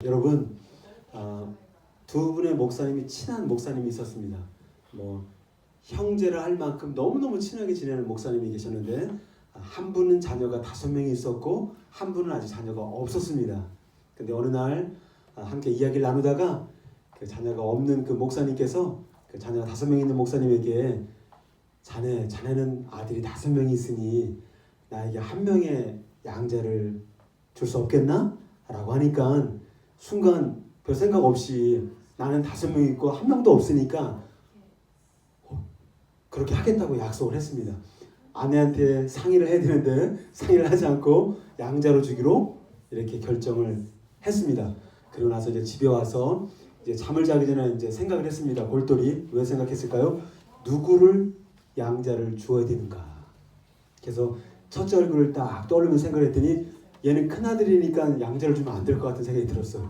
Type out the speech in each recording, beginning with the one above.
여러분, 두 분의 목사님이 친한 목사님이 있었습니다. 뭐 형제라 할 만큼 너무너무 친하게 지내는 목사님이 계셨는데 한 분은 자녀가 5명이 있었고 한 분은 아직 자녀가 없었습니다. 근데 어느 날 함께 이야기를 나누다가 그 자녀가 없는 그 목사님께서 그 자녀가 5명이 있는 목사님에게 자네는 아들이 5명이 있으니 나에게 1명의 양자를 줄 수 없겠나? 라고 하니까 순간 별 생각 없이 나는 5명 있고 1명도 없으니까 그렇게 하겠다고 약속을 했습니다. 아내한테 상의를 해야 되는데 상의를 하지 않고 양자로 주기로 이렇게 결정을 했습니다. 그리고 나서 이제 집에 와서 이제 잠을 자기 전에 이제 생각을 했습니다. 골똘히 왜 생각했을까요? 누구를 양자를 주어야 되는가. 그래서 첫째 얼굴을 딱 떠올리면서 생각을 했더니 얘는 큰아들이니까 양자를 주면 안 될 것 같은 생각이 들었어요.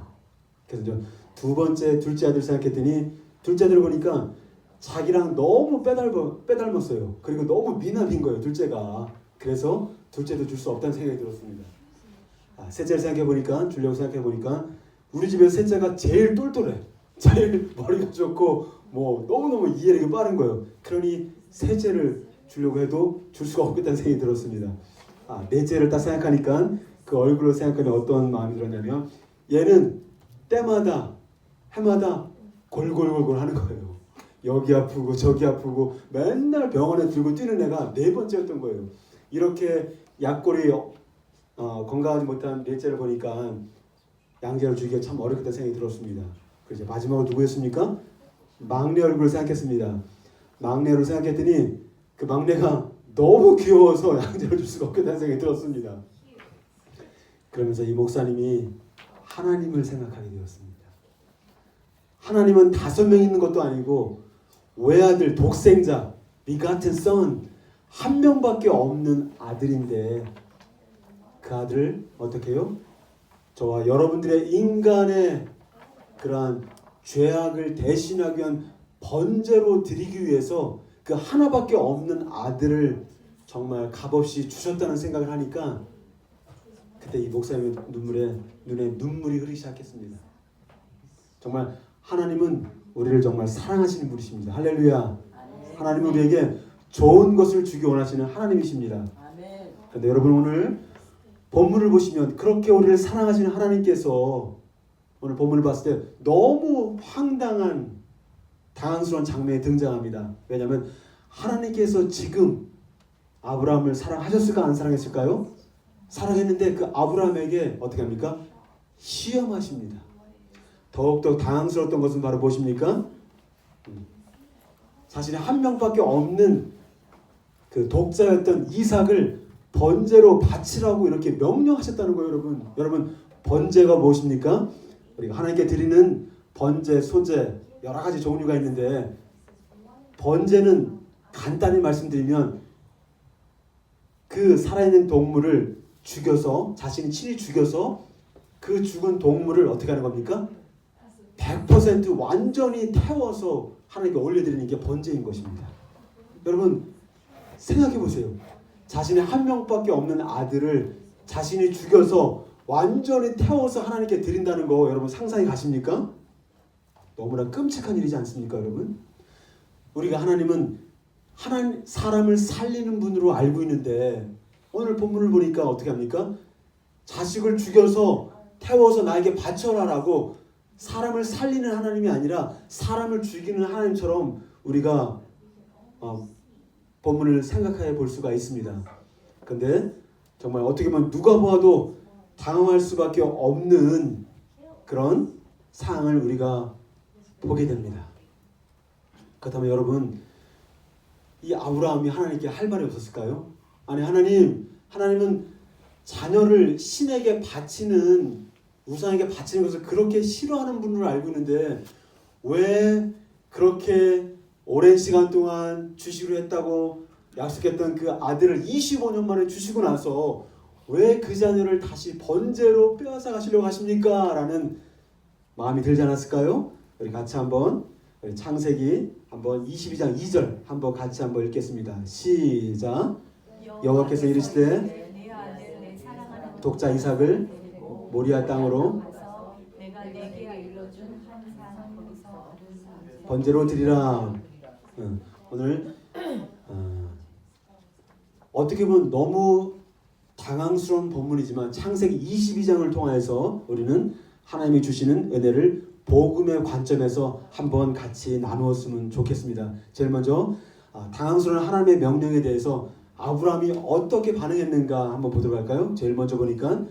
그래서 이제 두 번째 둘째 아들 생각했더니 둘째 아들 보니까 자기랑 너무 빼닮았어요. 그리고 너무 미남인 거예요, 둘째가. 그래서 둘째도 줄 수 없다는 생각이 들었습니다. 셋째를 생각해보니까, 주려고 생각해보니까 우리 집에서 셋째가 제일 똘똘해. 제일 머리가 좋고 뭐 너무너무 이해력이 빠른 거예요. 그러니 셋째를 주려고 해도 줄 수가 없겠다는 생각이 들었습니다. 넷째를 딱 생각하니까 그 얼굴을 생각하니 어떤 마음이 들었냐면 얘는 때마다 해마다 골골골골 하는 거예요. 여기 아프고 저기 아프고 맨날 병원에 들고 뛰는 애가 4번째였던 거예요. 이렇게 약골이 건강하지 못한 넷째를 보니까 양자를 주기가 참 어렵겠다는 생각이 들었습니다. 그래서 마지막으로 누구였습니까? 막내 얼굴을 생각했습니다. 막내를 생각했더니 그 막내가 너무 귀여워서 양자를 줄 수가 없겠다는 생각이 들었습니다. 그러면서 이 목사님이 하나님을 생각하게 되었습니다. 하나님은 5명 있는 것도 아니고 외아들, 독생자, begotten son 1명밖에 없는 아들인데 그 아들을 어떻게 해요? 저와 여러분들의 인간의 그러한 죄악을 대신하기 위한 번제로 드리기 위해서 그 하나밖에 없는 아들을 정말 값없이 주셨다는 생각을 하니까 그때 이 목사님의 눈에 눈물이 흐르기 시작했습니다. 정말 하나님은 우리를 정말 사랑하시는 분이십니다. 할렐루야. 하나님은 우리에게 좋은 것을 주기 원하시는 하나님이십니다. 그런데 여러분 오늘 본문을 보시면 그렇게 우리를 사랑하시는 하나님께서 오늘 본문을 봤을 때 너무 황당한 당황스러운 장면이 등장합니다. 왜냐하면 하나님께서 지금 아브라함을 사랑하셨을까 안 사랑했을까요? 사랑했는데 그 아브라함에게 어떻게 합니까? 시험하십니다. 더욱더 당황스러웠던 것은 바로 무엇입니까? 자신의 1명밖에 없는 그 독자였던 이삭을 번제로 바치라고 이렇게 명령하셨다는 거예요, 여러분. 여러분, 번제가 무엇입니까? 우리가 하나님께 드리는 번제, 소제 여러 가지 종류가 있는데 번제는 간단히 말씀드리면 그 살아있는 동물을 죽여서 자신이 친히 죽여서 그 죽은 동물을 어떻게 하는 겁니까? 100% 완전히 태워서 하나님께 올려드리는 게 번제인 것입니다. 여러분 생각해 보세요. 자신의 1명밖에 없는 아들을 자신이 죽여서 완전히 태워서 하나님께 드린다는 거 여러분 상상이 가십니까? 너무나 끔찍한 일이지 않습니까, 여러분? 우리가 하나님은 사람을 살리는 분으로 알고 있는데 오늘 본문을 보니까 어떻게 합니까? 자식을 죽여서 태워서 나에게 바쳐라라고 사람을 살리는 하나님이 아니라 사람을 죽이는 하나님처럼 우리가 본문을 생각해 볼 수가 있습니다. 근데 정말 어떻게 보면 누가 보아도 당황할 수밖에 없는 그런 상황을 우리가 보게 됩니다. 그렇다면 여러분 이 아브라함이 하나님께 할 말이 없었을까요? 아니 하나님은 자녀를 신에게 바치는 우상에게 바치는 것을 그렇게 싫어하는 분으로 알고 있는데 왜 그렇게 오랜 시간 동안 주시기로 했다고 약속했던 그 아들을 25년 만에 주시고 나서 왜 그 자녀를 다시 번제로 빼앗아 가시려고 하십니까? 라는 마음이 들지 않았을까요? 우리 같이 한번 창세기 한번 22장 2절 한번 같이 한번 읽겠습니다. 시작. 여호와께서 이르시되 독자 이삭을 모리아 땅으로 번제로 드리라. 오늘 어떻게 보면 너무 당황스러운 본문이지만 창세기 22장을 통하여서 우리는 하나님이 주시는 은혜를 복음의 관점에서 한번 같이 나누었으면 좋겠습니다. 제일 먼저 당황스러운 하나님의 명령에 대해서 아브라함이 어떻게 반응했는가 한번 보도록 할까요? 제일 먼저 보니까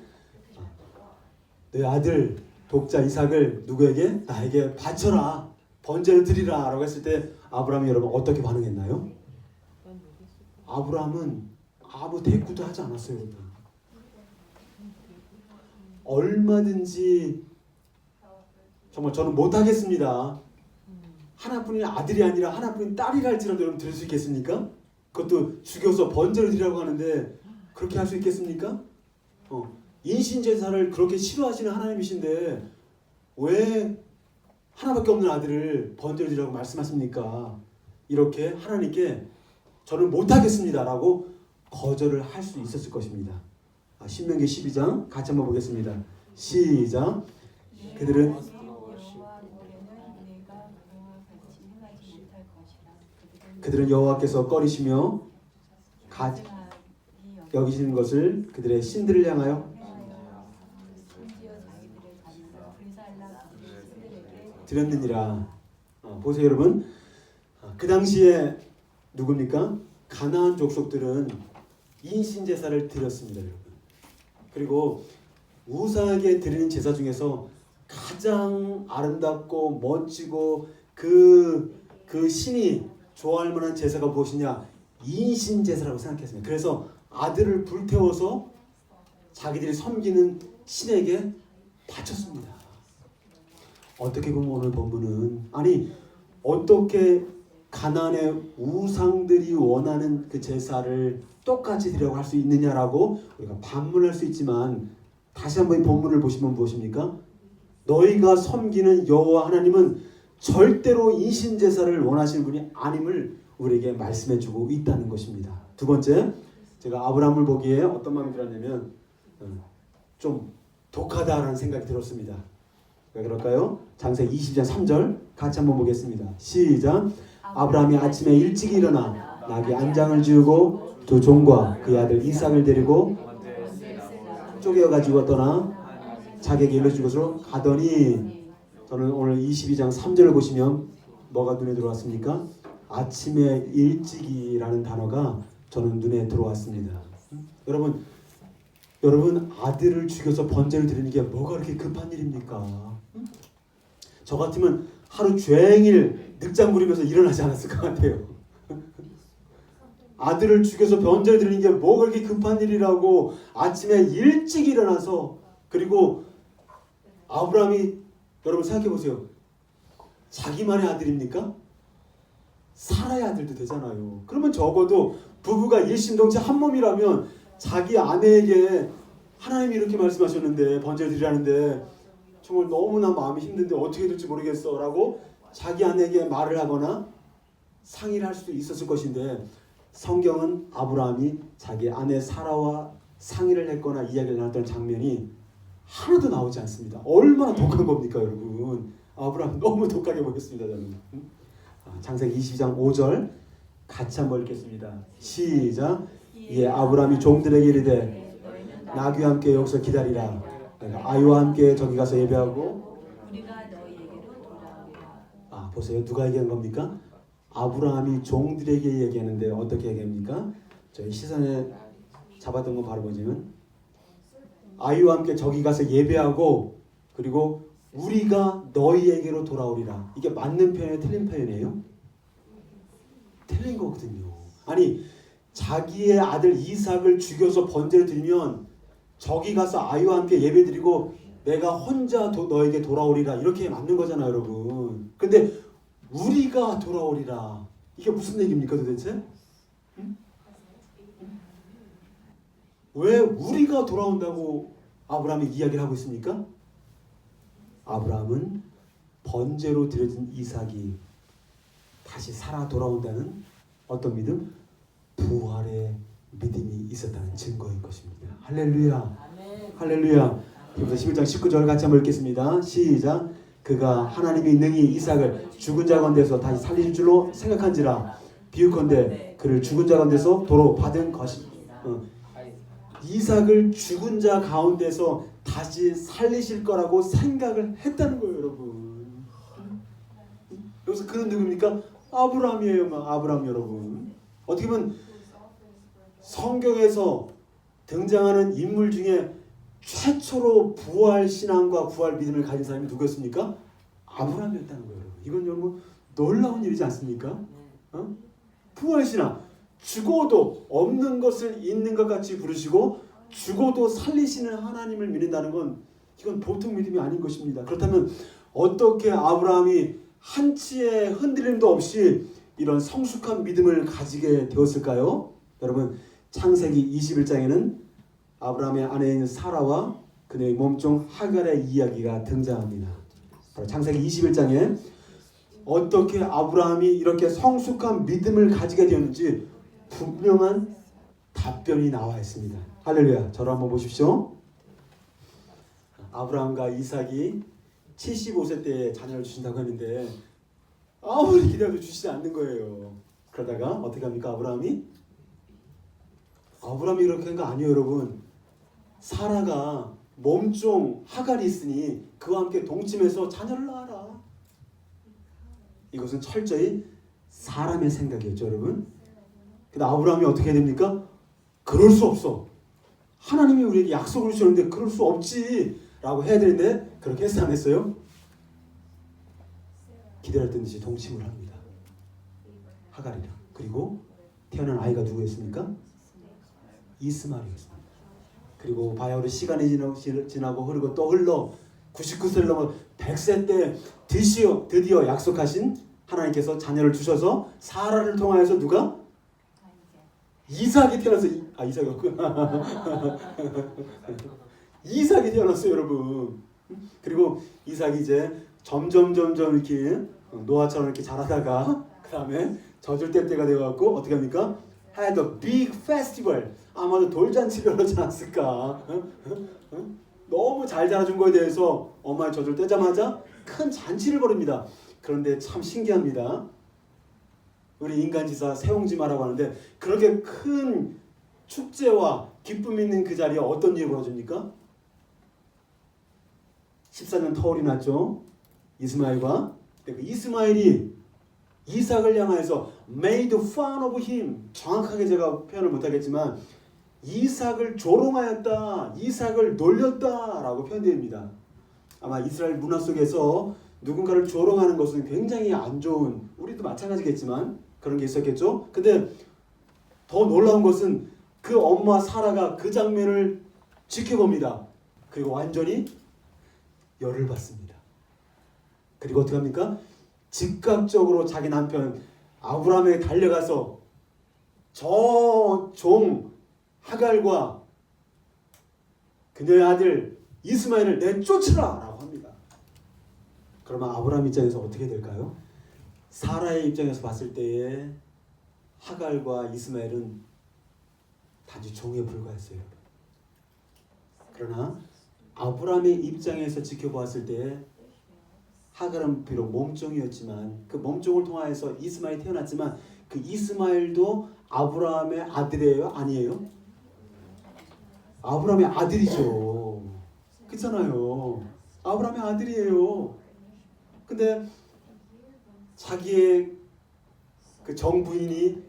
내 아들 독자 이삭을 누구에게? 나에게 바쳐라, 번제를 드리라 라고 했을 때 아브라함이 여러분 어떻게 반응했나요? 아브라함은 아무 대꾸도 하지 않았어요. 여러분. 얼마든지 정말 저는 못하겠습니다, 하나뿐인 아들이 아니라 하나뿐인 딸이라 할지라도 여러분 들을 수 있겠습니까? 그것도 죽여서 번제를 드리라고 하는데 그렇게 할 수 있겠습니까? 인신제사를 그렇게 싫어하시는 하나님이신데 왜 하나밖에 없는 아들을 번제를 드리라고 말씀하십니까? 이렇게 하나님께 저는 못하겠습니다 라고 거절을 할 수 있었을 것입니다. 신명기 12장 같이 한번 보겠습니다. 시작. 그들은 여호와께서 꺼리시며 여기시는 것을 그들의 신들을 향하여 드렸느니라. 보세요 여러분. 그 당시에 누굽니까? 가나안 족속들은 인신제사를 드렸습니다. 여러분. 그리고 우상에게 드리는 제사 중에서 가장 아름답고 멋지고 그 신이 좋아할 만한 제사가 무엇이냐? 인신제사라고 생각했습니다. 그래서 아들을 불태워서 자기들이 섬기는 신에게 바쳤습니다. 어떻게 보면 오늘 본문은 어떻게 가나안의 우상들이 원하는 그 제사를 똑같이 드리라고 할 수 있느냐라고 우리가 반문할 수 있지만, 다시 한번 이 본문을 보시면 무엇입니까? 너희가 섬기는 여호와 하나님은 절대로 인신제사를 원하시는 분이 아님을 우리에게 말씀해주고 있다는 것입니다. 두 번째, 제가 아브라함을 보기에 어떤 마음이 들었냐면 좀 독하다라는 생각이 들었습니다. 왜 그럴까요? 창세기 20장 3절 같이 한번 보겠습니다. 시작. 아브라함이 아침에 일찍 일어나 나귀 안장을 지우고 두 종과 그의 아들 이삭을 데리고 쪼개어가지고 떠나 자기에게 일러준 곳으로 가더니, 저는 오늘 22장 3절을 보시면 뭐가 눈에 들어왔습니까? 아침에 일찍이라는 단어가 저는 눈에 들어왔습니다. 여러분 아들을 죽여서 번제를 드리는 게 뭐가 그렇게 급한 일입니까? 저 같으면 하루 종일 늑장 부리면서 일어나지 않았을 것 같아요. 아들을 죽여서 번제를 드리는 게 뭐가 그렇게 급한 일이라고 아침에 일찍 일어나서, 그리고 아브라함이 여러분 생각해 보세요. 자기만의 아들입니까? 사라의 아들도 되잖아요. 그러면 적어도 부부가 일심동체 한 몸이라면 자기 아내에게 하나님이 이렇게 말씀하셨는데 번제를 드리라는데 정말 너무나 마음이 힘든데 어떻게 될지 모르겠어 라고 자기 아내에게 말을 하거나 상의를 할 수도 있었을 것인데, 성경은 아브라함이 자기 아내 사라와 상의를 했거나 이야기를 나눴던 장면이 하나도 나오지 않습니다. 얼마나 독한 겁니까 여러분. 아브라함 너무 독하게 보겠습니다. 저는. 창세기 22장 5절 같이 한번 읽겠습니다. 시작. 예, 아브라함이 종들에게 이르되 나귀와 함께 여기서 기다리라. 아이와 함께 저기 가서 예배하고 우리가 너희에게로 돌아오리라. 보세요. 누가 얘기한 겁니까? 아브라함이 종들에게 얘기하는데 어떻게 얘기합니까? 저희 시선에 잡았던 거 바로 보시면 아이와 함께 저기 가서 예배하고 그리고 우리가 너희에게로 돌아오리라. 이게 맞는 표현이에요? 틀린 표현이에요? 틀린 거거든요. 자기의 아들 이삭을 죽여서 번제를 드리면 저기 가서 아이와 함께 예배드리고 내가 혼자 너에게 돌아오리라, 이렇게 맞는 거잖아요 여러분. 근데 우리가 돌아오리라, 이게 무슨 얘기입니까 도대체? 왜 우리가 돌아온다고 아브라함이 이야기를 하고 있습니까? 아브라함은 번제로 드려진 이삭이 다시 살아 돌아온다는 어떤 믿음? 부활의 믿음이 있었다는 증거인 것입니다. 할렐루야. 할렐루야. 히브리서 11장 19절 같이 한번 읽겠습니다. 시작. 그가 하나님이 능히 이삭을 죽은 자 가운데서 다시 살릴 줄로 생각한지라. 비유컨대 그를 죽은 자 가운데서 도로 받은 것이. 이삭을 죽은 자 가운데서 다시 살리실 거라고 생각을 했다는 거예요, 여러분. 여기서 그는 누굽니까? 아브라함이에요, 아브라함 여러분. 어떻게 보면 성경에서 등장하는 인물 중에 최초로 부활 신앙과 부활 믿음을 가진 사람이 누구였습니까? 아브라함이었다는 거예요. 이건 여러분 놀라운 일이지 않습니까? 부활 신앙. 죽어도 없는 것을 있는 것 같이 부르시고 죽어도 살리시는 하나님을 믿는다는 건 이건 보통 믿음이 아닌 것입니다. 그렇다면 어떻게 아브라함이 한치의 흔들림도 없이 이런 성숙한 믿음을 가지게 되었을까요? 여러분 창세기 21장에는 아브라함의 아내인 사라와 그녀의 몸종 하갈의 이야기가 등장합니다. 창세기 21장에 어떻게 아브라함이 이렇게 성숙한 믿음을 가지게 되었는지 분명한 답변이 나와 있습니다. 할렐루야. 저를 한번 보십시오. 아브라함과 이삭이 75세 때에 자녀를 주신다고 했는데 아무리 기다려도 주시지 않는 거예요. 그러다가 어떻게 합니까? 아브라함이 이렇게 한 거 아니에요, 여러분. 사라가 몸종 하갈이 있으니 그와 함께 동침해서 자녀를 낳아라. 이것은 철저히 사람의 생각이었죠, 여러분. 근데 아브라함이 어떻게 해야 됩니까? 그럴 수 없어. 하나님이 우리에게 약속을 주셨는데 그럴 수 없지 라고 해야 되는데 그렇게 했어요, 안 했어요? 기다렸던 듯이 동침을 합니다. 하갈이랑. 그리고 태어난 아이가 누구였습니까? 이스마엘이었습니다. 그리고 바야흐로 시간이 지나고 흐르고 또 흘러 99세를 넘어 100세 때 드디어 약속하신 하나님께서 자녀를 주셔서 사라를 통하여서 누가? 이삭이 태어났어요. 이삭이 없구나. 이삭이 태어났어요, 여러분. 그리고 이삭이 이제 점점 이렇게 노아처럼 이렇게 자라다가 그 다음에 젖을 때가 되어갖고 어떻게 합니까? had a big festival. 아마도 돌잔치를 열었지 않았을까. 너무 잘 자라준 거에 대해서 엄마의 젖을 떼자마자 큰 잔치를 벌입니다. 그런데 참 신기합니다. 우리 인간지사 세옹지마라고 하는데 그렇게 큰 축제와 기쁨 있는 그 자리에 어떤 일이 벌어집니까? 14년 터울이 났죠. 이스마엘과. 그 이스마엘이 이삭을 향하여서 made fun of him. 정확하게 제가 표현을 못하겠지만 이삭을 조롱하였다. 이삭을 놀렸다라고 표현됩니다. 아마 이스라엘 문화 속에서 누군가를 조롱하는 것은 굉장히 안 좋은, 우리도 마찬가지겠지만 그런 게 있었겠죠. 근데 더 놀라운 것은 그 엄마 사라가 그 장면을 지켜봅니다. 그리고 완전히 열을 받습니다. 그리고 어떻게 합니까? 즉각적으로 자기 남편 아브라함에게 달려가서 저 종 하갈과 그녀의 아들 이스마엘을 내쫓으라 라고 합니다. 그러면 아브라함 입장에서 어떻게 될까요? 사라의 입장에서 봤을 때에 하갈과 이스마엘은 단지 종에 불과했어요. 그러나 아브라함의 입장에서 지켜보았을 때에 하갈은 비록 몸종이었지만 그 몸종을 통하여서 이스마엘이 태어났지만 그 이스마엘도 아브라함의 아들이에요? 아니에요? 아브라함의 아들이죠. 그렇잖아요. 아브라함의 아들이에요. 근데 자기의 그 정부인이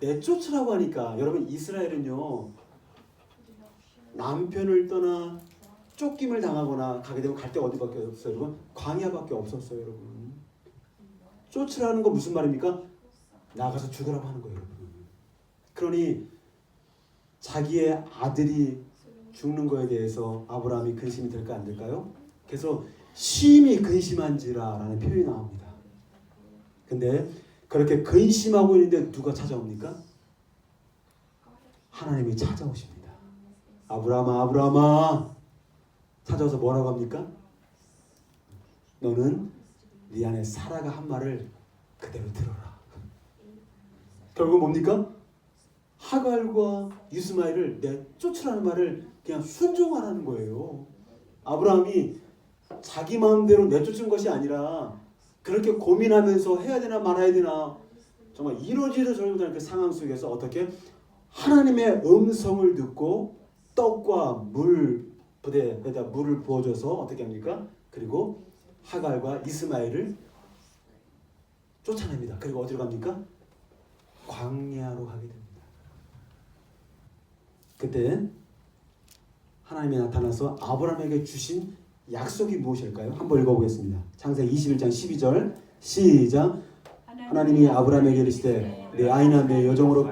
내쫓으라고 하니까 여러분 이스라엘은요 남편을 떠나 쫓김을 당하거나 가게 되면 갈 데가 어디밖에 없어요, 여러분? 광야밖에 없었어요, 여러분. 쫓으라는 거 무슨 말입니까? 나가서 죽으라고 하는 거예요, 여러분. 그러니 자기의 아들이 죽는 거에 대해서 아브라함이 근심이 될까 안 될까요? 그래서 심히 근심한지라라는 표현이 나옵니다. 근데 그렇게 근심하고 있는데 누가 찾아옵니까? 하나님이 찾아오십니다. 아브라함아, 아브라함아. 찾아와서 뭐라고 합니까? 너는 네 안에 사라가 한 말을 그대로 들어라. 결국 뭡니까? 하갈과 이스마엘을 내쫓으라는 말을 그냥 순종하라는 거예요. 아브라함이 자기 마음대로 내쫓은 것이 아니라 그렇게 고민하면서 해야 되나 말아야 되나 정말 이러지도 저러지도 못하는 그 상황 속에서 어떻게 하나님의 음성을 듣고 떡과 물 부대에다 물을 부어줘서 어떻게 합니까? 그리고 하갈과 이스마엘을 쫓아냅니다. 그리고 어디로 갑니까? 광야로 가게 됩니다. 그때 하나님이 나타나서 아브라함에게 주신 약속이 무엇일까요? 한번 읽어보겠습니다. 창세기 21장 12절 시작. 하나님이 아브라함에게 이르시되 내 아이나 내 여종으로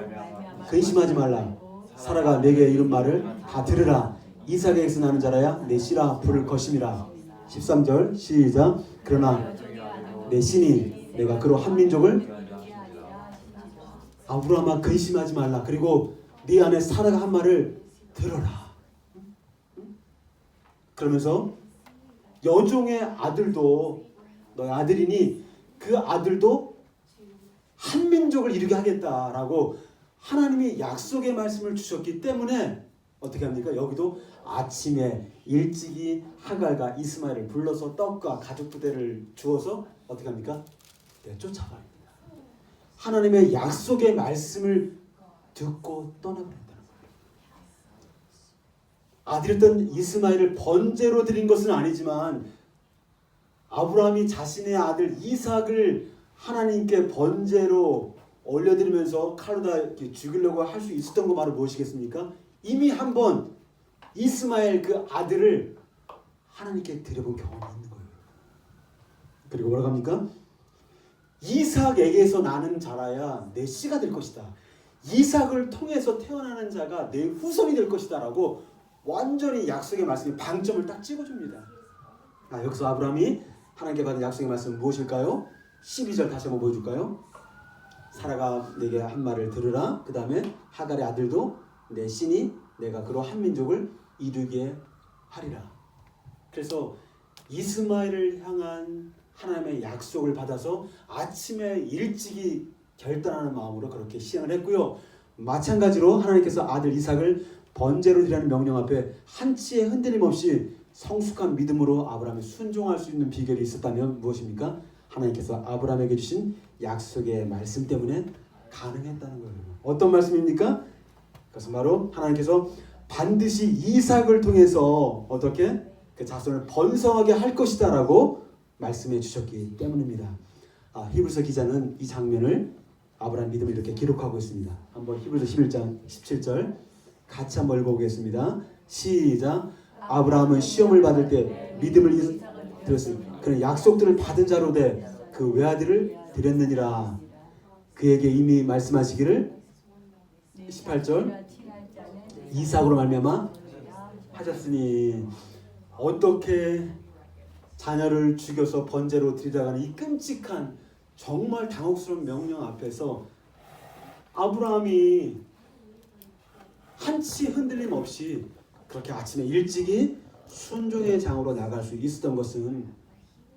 근심하지 말라. 사라가 내게 이른 말을 다 들으라. 이삭에게서 나는 자라야 내 씨라 부를 것임이라. 13절 시작. 그러나 내 신이 내가 그로 한 민족을 아브라함아 근심하지 말라. 그리고 네 안에 사라가 한 말을 들어라. 그러면서 여종의 아들도 너의 아들이니 그 아들도 한 민족을 이루게 하겠다라고 하나님이 약속의 말씀을 주셨기 때문에 어떻게 합니까? 여기도 아침에 일찍이 하갈과 이스마엘을 불러서 떡과 가죽 부대를 주어서 어떻게 합니까? 쫓아버립니다. 하나님의 약속의 말씀을 듣고 떠나버린다는 거예요. 아들이었던 이스마엘을 번제로 드린 것은 아니지만 아브라함이 자신의 아들 이삭을 하나님께 번제로 올려드리면서 칼로다 죽이려고 할 수 있었던 거 바로 무엇이겠습니까? 이미 한번 이스마엘 그 아들을 하나님께 드려본 경험이 있는 거예요. 그리고 뭐라고 합니까? 이삭에게서 나는 자라야 내 씨가 될 것이다. 이삭을 통해서 태어나는 자가 내 후손이 될 것이다 라고 완전히 약속의 말씀이 방점을 딱 찍어줍니다. 여기서 아브라함이 하나님께 받은 약속의 말씀은 무엇일까요? 12절 다시 한번 보여줄까요? 사라가 내게 한 말을 들으라. 그 다음에 하갈의 아들도 내 신이 내가 그로 한 민족을 이루게 하리라. 그래서 이스마엘을 향한 하나님의 약속을 받아서 아침에 일찍이 결단하는 마음으로 그렇게 시행을 했고요. 마찬가지로 하나님께서 아들 이삭을 번제로 드리라는 명령 앞에 한치의 흔들림 없이 성숙한 믿음으로 아브라함이 순종할 수 있는 비결이 있었다면 무엇입니까? 하나님께서 아브라함에게 주신 약속의 말씀 때문에 가능했다는 거예요. 어떤 말씀입니까? 그것은 바로 하나님께서 반드시 이삭을 통해서 어떻게 그 자손을 번성하게 할 것이다 라고 말씀해 주셨기 때문입니다. 히브리서 기자는 이 장면을 아브라함 믿음을 이렇게 기록하고 있습니다. 한번 히브리서 11장 17절 같이 한번 읽어보겠습니다. 시작. 아브라함은 시험을 받을 때 믿음을 들었으니 그는 약속들을 받은 자로 돼 그 외아들을 드렸느니라. 그에게 이미 말씀하시기를 18절 이삭으로 말미암아 하셨으니 어떻게 자녀를 죽여서 번제로 드리다가는 이 끔찍한 정말 당혹스러운 명령 앞에서 아브라함이 한치 흔들림 없이 그렇게 아침에 일찍이 순종의 장으로 나갈 수 있었던 것은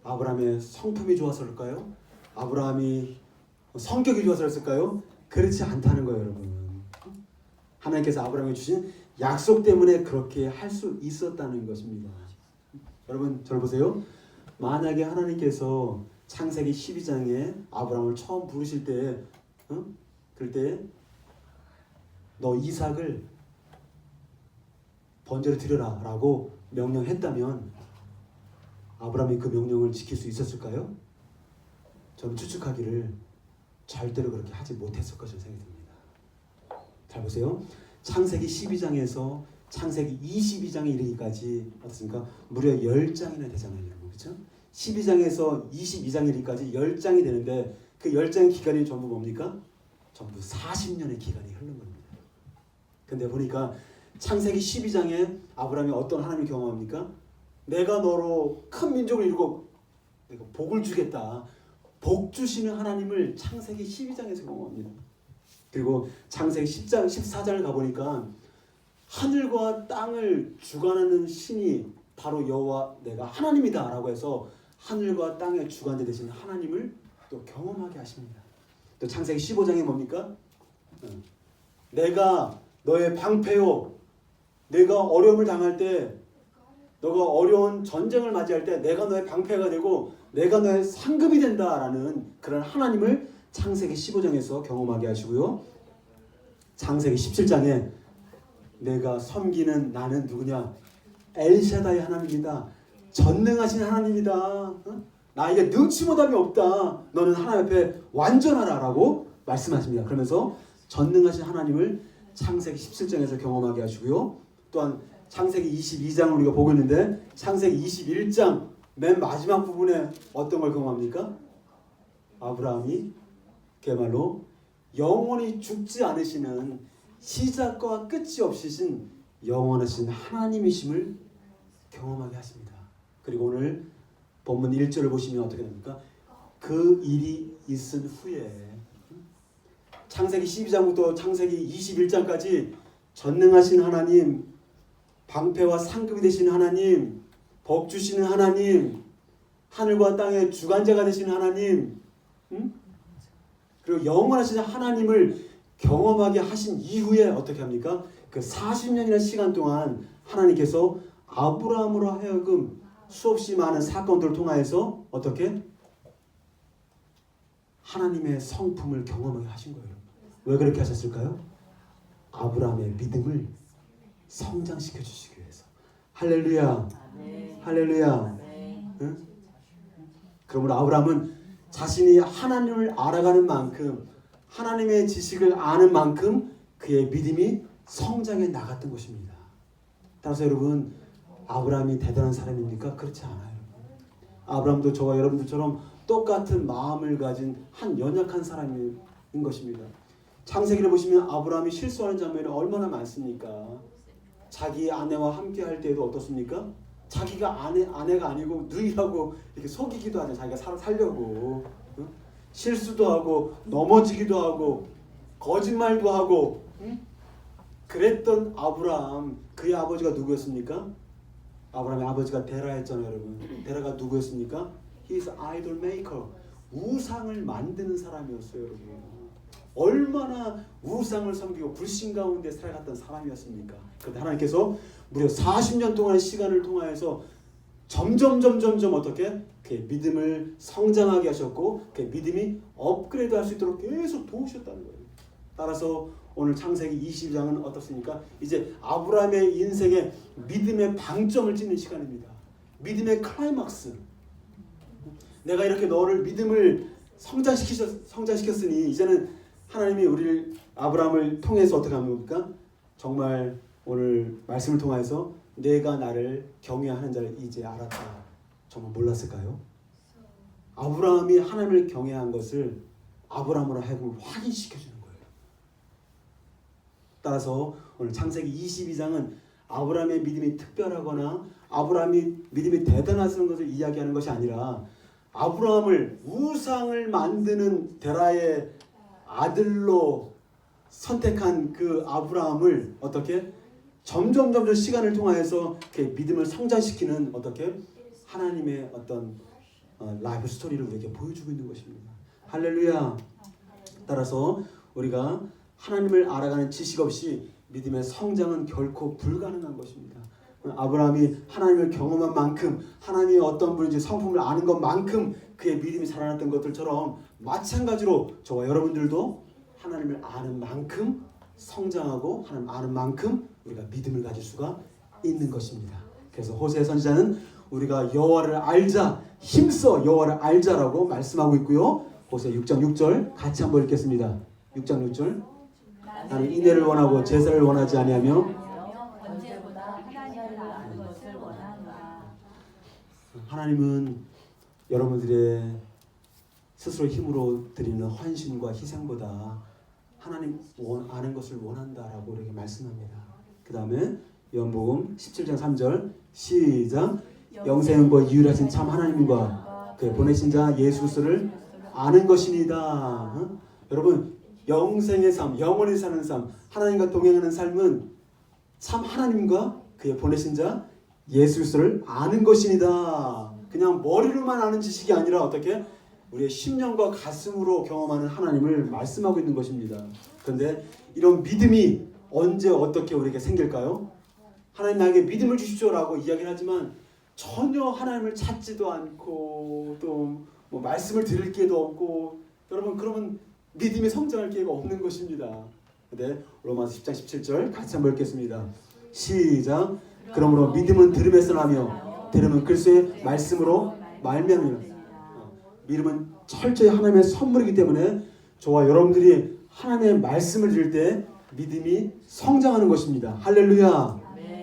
아브라함의 성품이 좋아서일까요? 아브라함이 성격이 좋아서였을까요? 그렇지 않다는 거예요, 여러분. 하나님께서 아브라함에게 주신 약속 때문에 그렇게 할 수 있었다는 것입니다. 여러분, 저를 보세요. 만약에 하나님께서 창세기 12장에 아브라함을 처음 부르실 때, 그럴 때 너 이삭을 번제로 드려라 라고 명령했다면 아브라함이 그 명령을 지킬 수 있었을까요? 저는 추측하기를 절대로 그렇게 하지 못했을 것이라는 생각이 듭니다. 잘 보세요. 창세기 12장에서 창세기 22장에 이르기까지 어떻습니까? 무려 10장이나 되잖아요. 그렇죠? 12장에서 22장 이르기까지 10장이 되는데 그 10장의 기간이 전부 뭡니까? 전부 40년의 기간이 흐른 겁니다. 근데 보니까 창세기 12장에 아브라함이 어떤 하나님을 경험합니까? 내가 너로 큰 민족을 이루고 내가 복을 주겠다. 복 주시는 하나님을 창세기 12장에서 경험합니다. 그리고 창세기 10장, 14장을 가보니까 하늘과 땅을 주관하는 신이 바로 여호와 내가 하나님이다 라고 해서 하늘과 땅의 주관자 되신 하나님을 또 경험하게 하십니다. 또 창세기 15장에 뭡니까? 내가 너의 방패요. 내가 어려움을 당할 때 너가 어려운 전쟁을 맞이할 때 내가 너의 방패가 되고 내가 너의 상급이 된다라는 그런 하나님을 창세기 15장에서 경험하게 하시고요. 창세기 17장에 내가 섬기는 나는 누구냐? 엘샤다이 하나님이다. 전능하신 하나님이다. 나에게 능치못함이 없다. 너는 하나님 앞에 완전하라라고 말씀하십니다. 그러면서 전능하신 하나님을 창세기 17장에서 경험하게 하시고요. 또한 창세기 22장을 우리가 보고 있는데 창세기 21장 맨 마지막 부분에 어떤 걸 경험합니까? 아브라함이 그야말로 영원히 죽지 않으시는 시작과 끝이 없으신 영원하신 하나님이심을 경험하게 하십니다. 그리고 오늘 본문 1절을 보시면 어떻게 됩니까? 그 일이 있은 후에 창세기 12장부터 창세기 21장까지 전능하신 하나님, 방패와 상급이 되신 하나님, 복 주시는 하나님, 하늘과 땅의 주관자가 되신 하나님, 그리고 영원하신 하나님을 경험하게 하신 이후에 어떻게 합니까? 그 40년이라는 시간 동안 하나님께서 아브라함으로 하여금 수없이 많은 사건들을 통하여서 어떻게? 하나님의 성품을 경험하게 하신 거예요. 왜 그렇게 하셨을까요? 아브라함의 믿음을 성장시켜 주시기 위해서. 할렐루야. 할렐루야. 응? 그러므로 아브라함은 자신이 하나님을 알아가는 만큼 하나님의 지식을 아는 만큼 그의 믿음이 성장해 나갔던 것입니다. 따라서 여러분, 아브라함이 대단한 사람입니까? 그렇지 않아요. 아브라함도 저와 여러분들처럼 똑같은 마음을 가진 한 연약한 사람인 것입니다. 창세기를 보시면 아브라함이 실수하는 장면이 얼마나 많습니까? 자기 아내와 함께 할 때에도 어떻습니까? 자기가 아내가 아니고 누이라고 이렇게 속이기도 하죠. 자기가 살려고. 응? 실수도 하고 넘어지기도 하고 거짓말도 하고. 응? 그랬던 아브라함, 그의 아버지가 누구였습니까? 아브라함의 아버지가 데라였잖아요, 여러분. 데라가 누구였습니까? He is idol maker. 우상을 만드는 사람이었어요, 여러분. 얼마나 우상을 섬기고 불신 가운데 살아갔던 사람이었습니까? 그런데 하나님께서 무려 40년 동안의 시간을 통하여서 점점 어떻게 그의 믿음을 성장하게 하셨고 그의 믿음이 업그레이드할 수 있도록 계속 도우셨다는 거예요. 따라서 오늘 창세기 22장은 어떻습니까? 이제 아브라함의 인생의 믿음의 방점을 찍는 시간입니다. 믿음의 클라이막스. 내가 이렇게 너를 믿음을 성장시켰으니 이제는 하나님이 우리를 아브라함을 통해서 어떻게 합니까? 정말 오늘 말씀을 통해서 내가 나를 경외하는 자를 이제 알았다. 정말 몰랐을까요? 아브라함이 하나님을 경외한 것을 아브라함으로 하여금 확인시켜주는 거예요. 따라서 오늘 창세기 22장은 아브라함의 믿음이 특별하거나 아브라함이 믿음이 대단하다는 것을 이야기하는 것이 아니라 아브라함을 우상을 만드는 데라의 아들로 선택한 그 아브라함을 어떻게 점점 시간을 통하여서 그의 믿음을 성장시키는 어떻게 하나님의 어떤 라이프 스토리를 우리에게 보여주고 있는 것입니다. 할렐루야. 따라서 우리가 하나님을 알아가는 지식 없이 믿음의 성장은 결코 불가능한 것입니다. 아브라함이 하나님을 경험한 만큼 하나님의 어떤 분인지 성품을 아는 것만큼 그의 믿음이 살아났던 것들처럼 마찬가지로 저와 여러분들도 하나님을 아는 만큼 성장하고 하나님 아는 만큼 우리가 믿음을 가질 수가 있는 것입니다. 그래서 호세아 선지자는 우리가 여호와를 알자, 힘써 여호와를 알자라고 말씀하고 있고요. 호세아 6장 6절 같이 한번 읽겠습니다. 6장 6절. 나는 인애를 원하고 제사를 원하지 아니하며 하나님은 여러분들의 스스로 힘으로 드리는 헌신과 희생보다 하나님 아는 것을 원한다라고 이렇게 말씀합니다. 그 다음에 요한복음 17장 3절 시작. 영생과 유일하신 참 하나님과 그 보내신 자 예수 그리스도를 아는 것이니다. 여러분 영생의 삶, 영원히 사는 삶, 하나님과 동행하는 삶은 참 하나님과 그의 보내신 자 예수 그리스도를 아는 것이니다. 그냥 머리로만 아는 지식이 아니라 어떻게 우리의 심령과 가슴으로 경험하는 하나님을 말씀하고 있는 것입니다. 그런데 이런 믿음이 언제 어떻게 우리에게 생길까요? 하나님 나에게 믿음을 주십시오라고 이야기를 하지만 전혀 하나님을 찾지도 않고 또 뭐 말씀을 들을 기회도 없고, 여러분 그러면 믿음이 성장할 기회가 없는 것입니다. 네, 로마서 10장 17절 같이 한번 읽겠습니다. 시작. 그러므로 믿음은 들음에서 나며 들음은 그리스도의 말씀으로 말미암으며. 믿음은 철저히 하나님의 선물이기 때문에 저와 여러분들이 하나님의 말씀을 들을 때 믿음이 성장하는 것입니다. 할렐루야.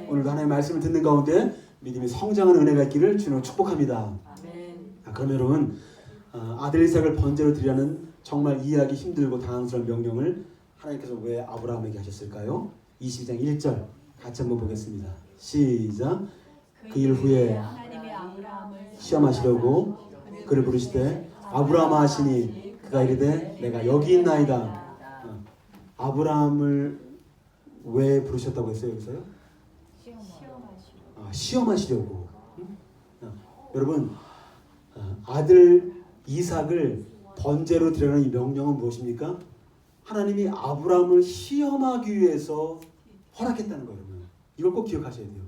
오늘도 하나님의 말씀을 듣는 가운데 믿음이 성장하는 은혜가 있기를 주님으로 축복합니다. 그러면 여러분, 아들 이삭을 번제로 드리라는 정말 이해하기 힘들고 당황스러운 명령을 하나님께서 왜 아브라함에게 하셨을까요? 22장 1절 같이 한번 보겠습니다. 시작. 그 일 후에 시험하시려고 그를 부르시되 아브라함아 하시니 그가 이르되 내가 여기 있나이다. 아브라함을 왜 부르셨다고 했어요? 여기서요? 시험하시려고. 여러분, 아들 이삭을 번제로 드리라는 이 명령은 무엇입니까? 하나님이 아브라함을 시험하기 위해서 허락했다는 거예요. 이걸 꼭 기억하셔야 돼요.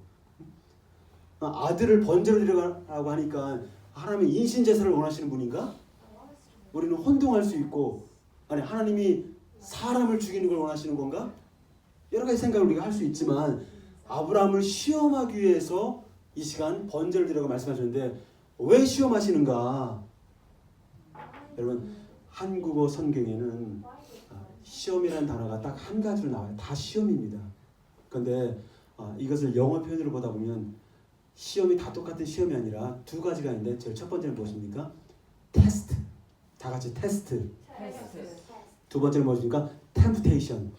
아들을 번제로 드리라고 하니까 하나님이 인신제사를 원하시는 분인가? 우리는 혼동할 수 있고, 아니 하나님이 사람을 죽이는 걸 원하시는 건가? 여러 가지 생각을 우리가 할 수 있지만 아브라함을 시험하기 위해서 이 시간 번제를 드리라고 말씀하셨는데 왜 시험하시는가? 여러분, 한국어 성경에는 시험이라는 단어가 딱 한 가지로 나와요. 다 시험입니다. 그런데 이것을 영어 표현으로 보다 보면 시험이 다 똑같은 시험이 아니라 두 가지가 있는데 제일 첫 번째는 무엇입니까? 테스트. 다 같이 테스트. 두 번째는 무엇입니까? 템프테이션.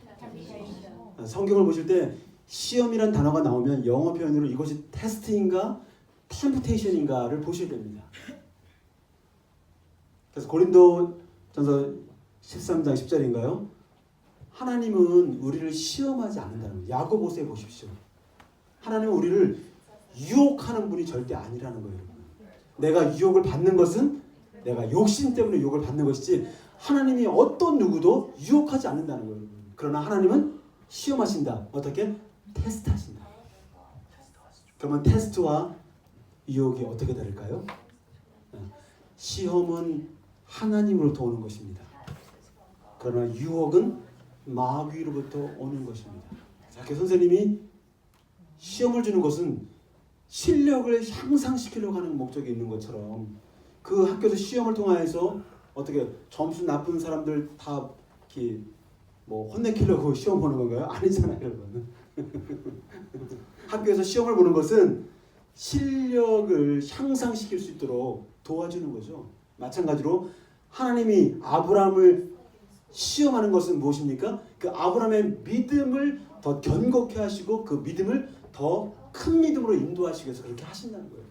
성경을 보실 때 시험이란 단어가 나오면 영어 표현으로 이것이 테스트인가 템프테이션인가를 보셔야 됩니다. 그래서 고린도전서 13장 10절인가요? 하나님은 우리를 시험하지 않는다는 거예요. 야고보서에 보십시오. 하나님은 우리를 유혹하는 분이 절대 아니라는 거예요. 내가 유혹을 받는 것은 내가 욕심 때문에 유혹을 받는 것이지 하나님이 어떤 누구도 유혹하지 않는다는 거예요. 그러나 하나님은 시험하신다. 어떻게? 테스트하신다. 그러면 테스트와 유혹이 어떻게 다를까요? 시험은 하나님으로부터 오는 것입니다. 그러나 유혹은 마귀로부터 오는 것입니다. 자, 선생님이 시험을 주는 것은 실력을 향상시키려고 하는 목적이 있는 것처럼 그 학교에서 시험을 통하여서 어떻게 점수 나쁜 사람들 다 이렇게 뭐 혼내키려고 시험 보는 건가요? 아니잖아요, 여러분. 학교에서 시험을 보는 것은 실력을 향상시킬 수 있도록 도와주는 거죠. 마찬가지로 하나님이 아브라함을 시험하는 것은 무엇입니까? 그 아브라함의 믿음을 더 견고케 하시고 그 믿음을 더 큰 믿음으로 인도하시기 위해서 그렇게 하신다는 거예요.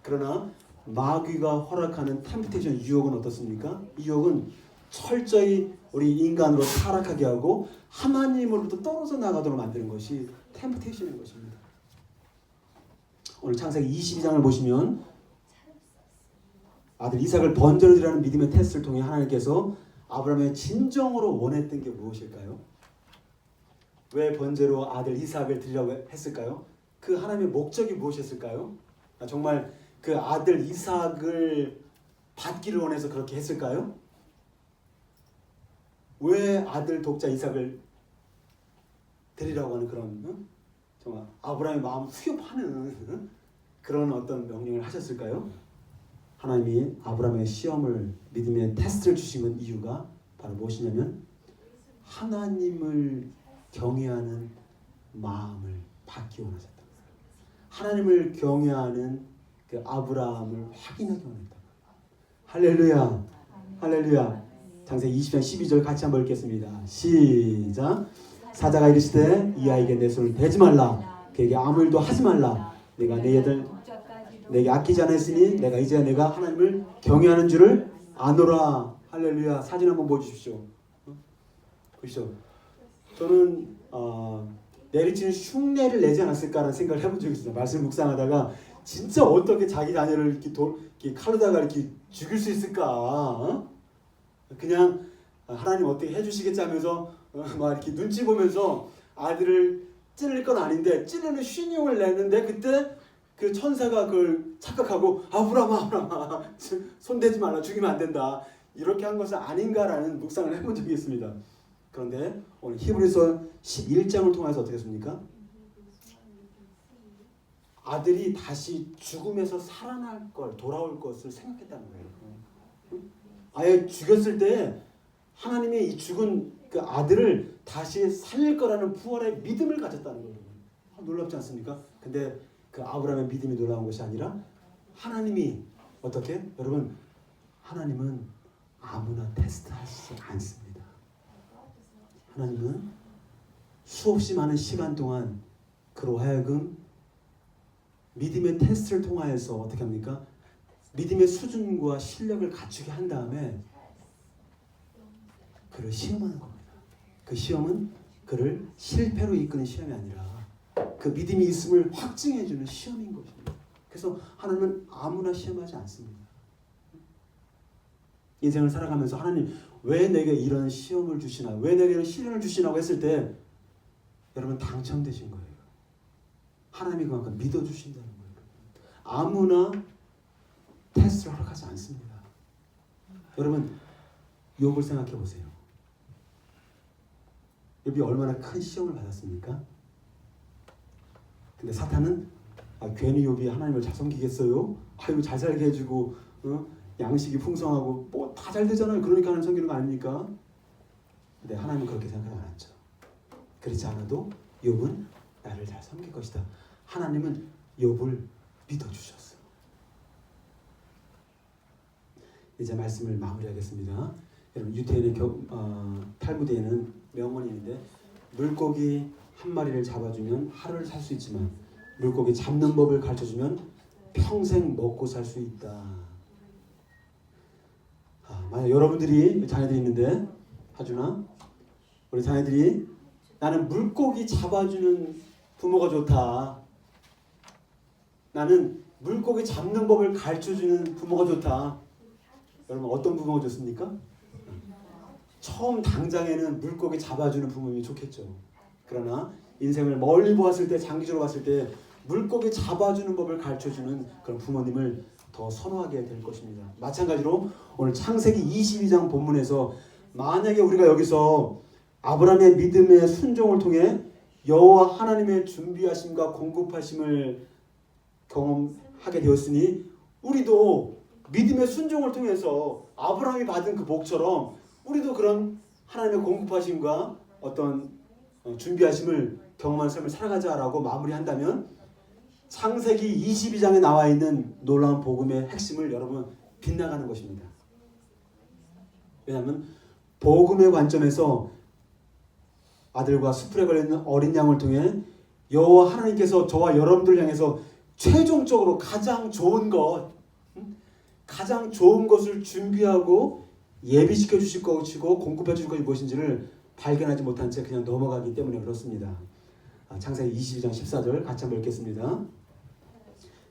그러나 마귀가 허락하는 템프테이션, 유혹은 어떻습니까? 유혹은 철저히 우리 인간으로 타락하게 하고 하나님으로부터 떨어져 나가도록 만드는 것이 템프테이션인 것입니다. 오늘 창세기 22장을 보시면 아들 이삭을 번제로 드리라는 믿음의 테스트를 통해 하나님께서 아브라함의 진정으로 원했던 게 무엇일까요? 왜 번제로 아들 이삭을 드리라고 했을까요? 그 하나님의 목적이 무엇이었을까요? 정말 그 아들 이삭을 받기를 원해서 그렇게 했을까요? 왜 아들 독자 이삭을 드리라고 하는 그런 정말 아브라함의 마음 후협하는 그런 어떤 명령을 하셨을까요? 하나님이 아브라함의 시험을 믿음의 테스트를 주신 이유가 바로 무엇이냐면 하나님을 경외하는 마음을 받기 원하셨다. 하나님을 경외하는 그 아브라함을 확인하기 원했다. 할렐루야, 할렐루야. 창세기 20장 12절 같이 한번 읽겠습니다. 시작. 사자가 이르시되 이 아이에게 내 손을 대지 말라. 그에게 아무 일도 하지 말라. 내가 내 애들 내게 아끼지 않았으니 내가 이제 내가 하나님을 경외하는 줄을 아노라. 할렐루야. 사진 한번 보여주십시오. 보시죠. 저는 내리치는 흉내를 내지 않았을까라는 생각을 해본 적이 있어요. 말씀 묵상하다가 진짜 어떻게 자기 자녀를 이렇게 칼로다가 이렇게 죽일 수 있을까? 그냥 하나님 어떻게 해주시겠지 하면서 막 이렇게 눈치 보면서 아들을 찔릴 건 아닌데 찔리는 신용을 내는데 그때 그 천사가 그걸 착각하고 아브라함아 손대지 말라 죽이면 안 된다 이렇게 한 것은 아닌가라는 묵상을 해본 적이 있습니다. 그런데 오늘 히브리서 11장을 통해서 어떻게 했습니까? 아들이 다시 죽음에서 살아날 걸 돌아올 것을 생각했다는 거예요. 아예 죽였을 때 하나님이 이 죽은 그 아들을 다시 살릴 거라는 부활의 믿음을 가졌다는 거예요. 놀랍지 않습니까? 근데 그 아브라함의 믿음이 놀라운 것이 아니라 하나님이 어떻게? 여러분 하나님은 아무나 테스트하시지 않습니다. 하나님은 수없이 많은 시간 동안 그로 하여금 믿음의 테스트를 통하여서 어떻게 합니까? 믿음의 수준과 실력을 갖추게 한 다음에 그를 시험하는 겁니다. 그 시험은 그를 실패로 이끄는 시험이 아니라 그 믿음이 있음을 확증해 주는 시험인 것입니다. 그래서 하나님은 아무나 시험하지 않습니다. 인생을 살아가면서 하나님 왜 내게 이런 시험을 주시나, 왜 내게 이런 시련을 주시나고 했을 때 여러분 당첨되신 거예요. 하나님이 그만큼 믿어주신다는 거예요. 아무나 테스트를 허락하지 않습니다. 여러분 욥을 생각해 보세요. 욥이 얼마나 큰 시험을 받았습니까? 근데 사탄은 괜히 욥이 하나님을 잘 섬기겠어요? 아이고 잘 살게 해주고 양식이 풍성하고 뭐 다 잘 되잖아요. 그러니까 하나님 섬기는 거 아닙니까? 근데 하나님은 그렇게 생각하지 않았죠. 그렇지 않아도 욥은 나를 잘 섬길 것이다. 하나님은 욥을 믿어주셨어요. 이제 말씀을 마무리하겠습니다. 여러분 유태인의 탈무드에는 명언이 있는데 물고기 한 마리를 잡아주면 하루를 살 수 있지만 물고기 잡는 법을 가르쳐주면 평생 먹고 살 수 있다. 만약 여러분들이 자녀들이 있는데 하준아 우리 자녀들이 나는 물고기 잡아주는 부모가 좋다. 나는 물고기 잡는 법을 가르쳐주는 부모가 좋다. 여러분 어떤 부모가 좋습니까? 처음 당장에는 물고기 잡아주는 부모님이 좋겠죠. 그러나 인생을 멀리 보았을 때 장기적으로 봤을 때 물고기 잡아주는 법을 가르쳐주는 그런 부모님을 더 선호하게 될 것입니다. 마찬가지로 오늘 창세기 22장 본문에서 만약에 우리가 여기서 아브라함의 믿음의 순종을 통해 여호와 하나님의 준비하심과 공급하심을 경험하게 되었으니 우리도 믿음의 순종을 통해서 아브라함이 받은 그 복처럼 우리도 그런 하나님의 공급하심과 어떤 준비하심을 경험한 삶을 살아가자라고 마무리한다면 창세기 22장에 나와 있는 놀라운 복음의 핵심을 여러분 빗나가는 것입니다. 왜냐하면 복음의 관점에서 아들과 수풀에 걸려있는 어린 양을 통해 여호와 하나님께서 저와 여러분들 향해서 최종적으로 가장 좋은 것을 준비하고 예비시켜 주실 것이고 공급해 주실 것이 무엇인지를 발견하지 못한 채 그냥 넘어가기 때문에 그렇습니다. 창세기 22장 14절 같이 한번 읽겠습니다.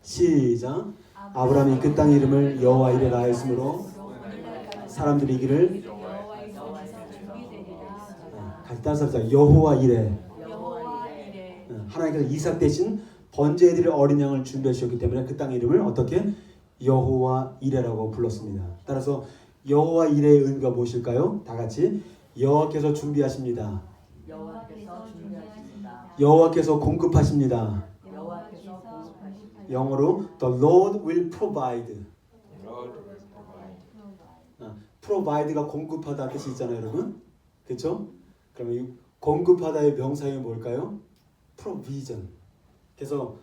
시작. 아브라함이 그 땅의 이름을 여호와 이레라 하였으므로 사람들이 이기를 같이 따라서 합시다. 여호와 이레. 하나님께서 이삭 대신 번제해드릴 어린 양을 준비해 주셨기 때문에 그 땅의 이름을 어떻게? 여호와 이레라고 불렀습니다. 따라서 여호와 이레의 의미가 무엇일까요? 다 같이 여호와께서 준비하십니다. 여호와께서 공급하십니다. 영어로 The Lord will provide. provide가 공급하다 뜻이 있잖아요, 여러분. 그렇죠? 그러면 이 공급하다의 명사형이 뭘까요? provision. 그래서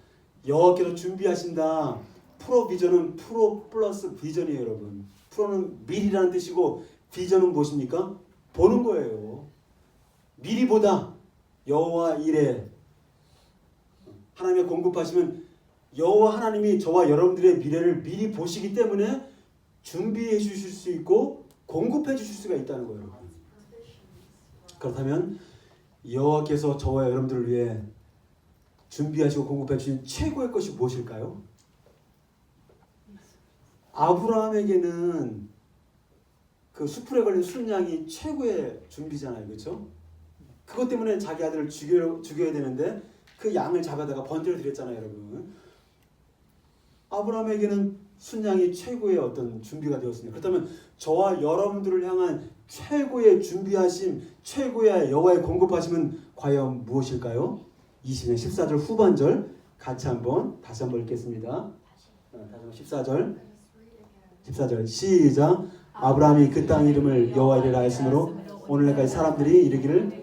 여호와께서 준비하신다. 프로비전은 프로 플러스 비전이에요, 여러분. 프로는 미리라는 뜻이고 비전은 무엇입니까? 보는 거예요. 미리 보다. 여호와 이레. 하나님의 공급하시면 여호와 하나님이 저와 여러분들의 미래를 미리 보시기 때문에 준비해 주실 수 있고 공급해 주실 수가 있다는 거예요. 그렇다면 여호와께서 저와 여러분들을 위해 준비하시고 공급해 주신 최고의 것이 무엇일까요? 아브라함에게는 그 수풀에 걸린 순양이 최고의 준비잖아요. 그렇죠? 그것 때문에 자기 아들을 죽여야 되는데 그 양을 잡아다가 번제를 드렸잖아요, 여러분. 아브라함에게는 순양이 최고의 어떤 준비가 되었습니다. 그렇다면 저와 여러분들을 향한 최고의 준비하심, 최고의 여호와의 공급하심은 과연 무엇일까요? 20년 14절 후반절 같이 다시 한번 읽겠습니다. 다시 한번 14절 시작. 아브라함이 그 땅 이름을 여호와이라 하였으므로 오늘날까지 사람들이 이르기를.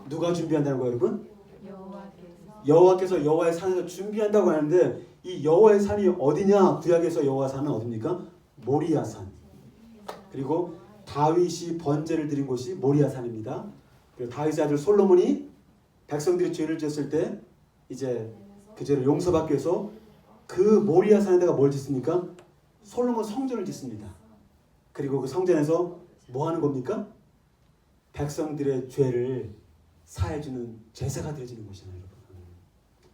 누가 준비한다는 거예요, 여러분? 여호와께서 여호와의 산에서 준비한다고 하는데 이 여호와의 산이 어디냐? 구약에서 여호와 산은 어디입니까? 모리아 산. 그리고 다윗이 번제를 드린 곳이 모리아 산입니다. 그리고 다윗의 아들 솔로몬이 백성들이 죄를 지었을 때 이제 그 죄를 용서받기 위해서 그 모리아 산에다가 뭘 짓습니까? 솔로몬 성전을 짓습니다. 그리고 그 성전에서 뭐 하는 겁니까? 백성들의 죄를 사해주는 제사가 드려지는 것이잖아요, 여러분.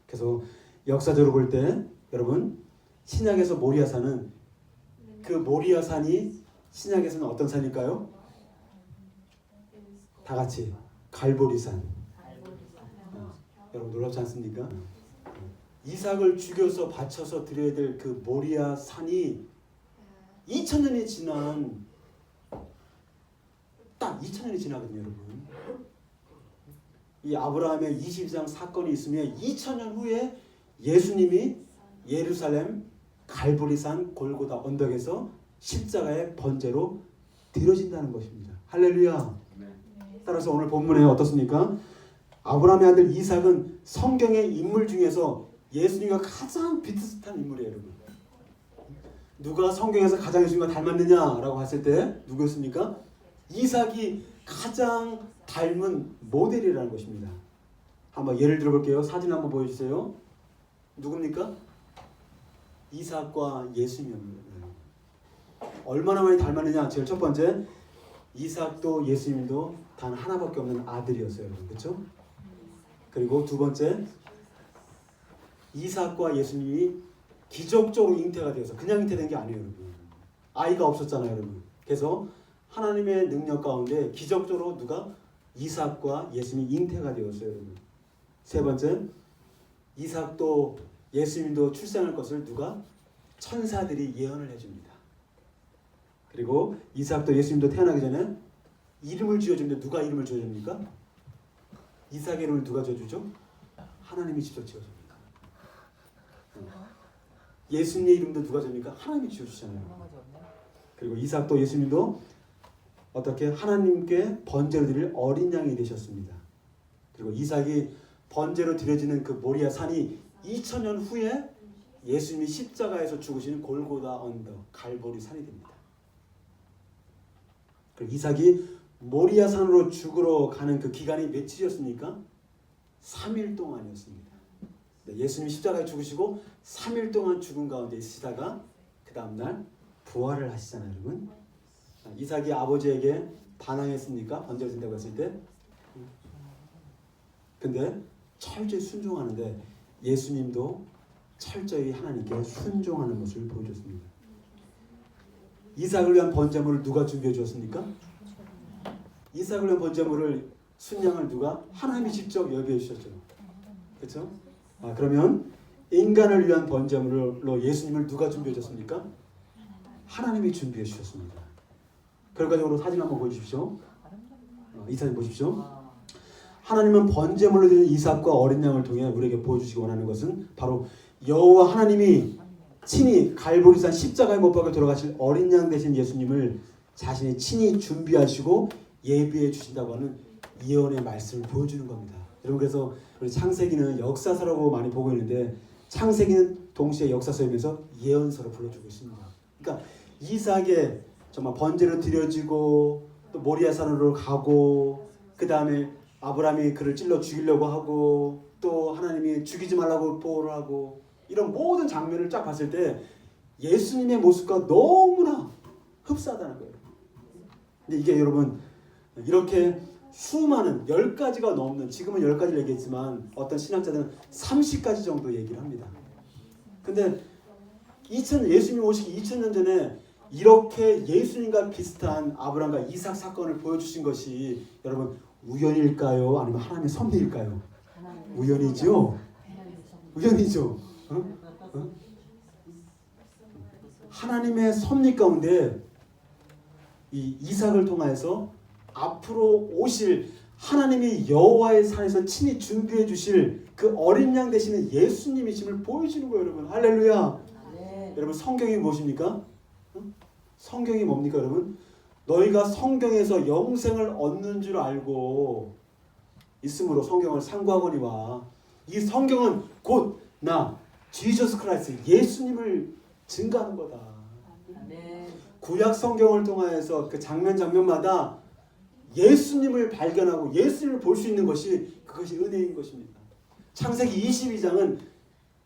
그래서 역사적으로 볼 때 여러분 신약에서 모리아 산은 그 모리아 산이 신약에서는 어떤 산일까요? 다 같이 갈보리산. 여러분 놀랍지 않습니까? 이삭을 죽여서 바쳐서 드려야 될 그 모리아 산이 2000년이 지난 딱 2000년이 지나거든요, 여러분. 이 아브라함의 22장 사건이 있으면 2000년 후에 예수님이 예루살렘 갈보리산 골고다 언덕에서 십자가의 번제로 드려진다는 것입니다. 할렐루야. 따라서 오늘 본문에 어떻습니까? 아브라함의 아들 이삭은 성경의 인물 중에서 예수님과 가장 비슷한 인물이에요, 여러분. 누가 성경에서 가장 예수님과 닮았느냐라고 했을 때 누구였습니까? 이삭이 가장 닮은 모델이라는 것입니다. 한번 예를 들어볼게요. 사진 한번 보여주세요. 누굽니까? 이삭과 예수님입니다. 얼마나 많이 닮았느냐? 제일 첫 번째, 이삭도 예수님도 단 하나밖에 없는 아들이었어요, 여러분. 그렇죠? 그리고 두 번째, 이삭과 예수님이 기적적으로 잉태가 되어서 그냥 잉태된 게 아니에요, 여러분. 아이가 없었잖아요, 여러분. 그래서 하나님의 능력 가운데 기적적으로 누가 이삭과 예수님이 잉태가 되었어요, 여러분. 세 번째, 이삭도 예수님도 출생할 것을 누가? 천사들이 예언을 해줍니다. 그리고 이삭도 예수님도 태어나기 전에 이름을 지어주는데 누가 이름을 지어줍니까? 이삭의 이름을 누가 지어주죠? 하나님이 직접 지어줍니다. 예수님의 이름도 누가 지어줍니까? 하나님이 지어주잖아요. 그리고 이삭도 예수님도 어떻게 하나님께 번제로 드릴 어린 양이 되셨습니다. 그리고 이삭이 번제로 드려지는 그 모리아 산이 2000년 후에 예수님이 십자가에서 죽으시는 골고다 언덕 갈보리 산이 됩니다. 그리고 이삭이 모리아 산으로 죽으러 가는 그 기간이 며칠이었습니까? 3일 동안이었습니다. 예수님이 십자가에 죽으시고 3일 동안 죽은 가운데 있으시다가 그 다음날 부활을 하시잖아요, 여러분. 이삭이 아버지에게 반항했습니까? 번제를 드린다고 했을 때. 근데 철저히 순종하는데 예수님도 철저히 하나님께 순종하는 것을 보여줬습니다. 이삭을 위한 번제물을 누가 준비해 주었습니까? 이삭을 위한 번제물을 순양을 누가? 하나님이 직접 예비해 주셨죠. 그렇죠? 그러면 인간을 위한 번제물로 예수님을 누가 준비해 줬습니까? 하나님이 준비해 주셨습니다. 결과적으로 사진 한번 보여주십시오. 이 사진 보십시오. 하나님은 번제물로 드린 이삭과 어린 양을 통해 우리에게 보여주시기 원하는 것은 바로 여호와 하나님이 친히 갈보리산 십자가에 못 박혀 돌아가실 어린 양 되신 예수님을 자신이 친히 준비하시고 예비해 주신다고 하는 예언의 말씀을 보여주는 겁니다. 여러분, 그래서 우리 창세기는 역사서라고 많이 보고 있는데 창세기는 동시에 역사서이면서 예언서로 불러주고 있습니다. 그러니까 이삭의 정말 번제로 드려지고 또 모리아산으로 가고 그 다음에 아브라함이 그를 찔러 죽이려고 하고 또 하나님이 죽이지 말라고 보호를 하고 이런 모든 장면을 쫙 봤을 때 예수님의 모습과 너무나 흡사하다는 거예요. 근데 이게 여러분 이렇게 수많은 10가지가 넘는, 지금은 10가지를 얘기했지만 어떤 신학자들은 30가지 정도 얘기를 합니다. 근데 예수님이 오시기 2000년 전에 이렇게 예수님과 비슷한 아브라함과 이삭 사건을 보여주신 것이 여러분 우연일까요? 아니면 하나님의 섭리일까요? 우연이죠. 우연이죠. 어? 어? 하나님의 섭리 가운데 이 이삭을 통해서 앞으로 오실 하나님이 여호와의 산에서 친히 준비해 주실 그 어린 양 되시는 예수님이심을 보여주는 거예요, 여러분. 할렐루야. 네. 여러분 성경이 무엇입니까? 성경이 뭡니까, 여러분? 너희가 성경에서 영생을 얻는 줄 알고 있으므로 성경을 상고하거니와 이 성경은 곧 나 지저스 크라이스트 예수님을 증거하는 거다. 네. 구약 성경을 통하여서 그 장면마다 예수님을 발견하고 예수님을 볼 수 있는 것이 그것이 은혜인 것입니다. 창세기 22장은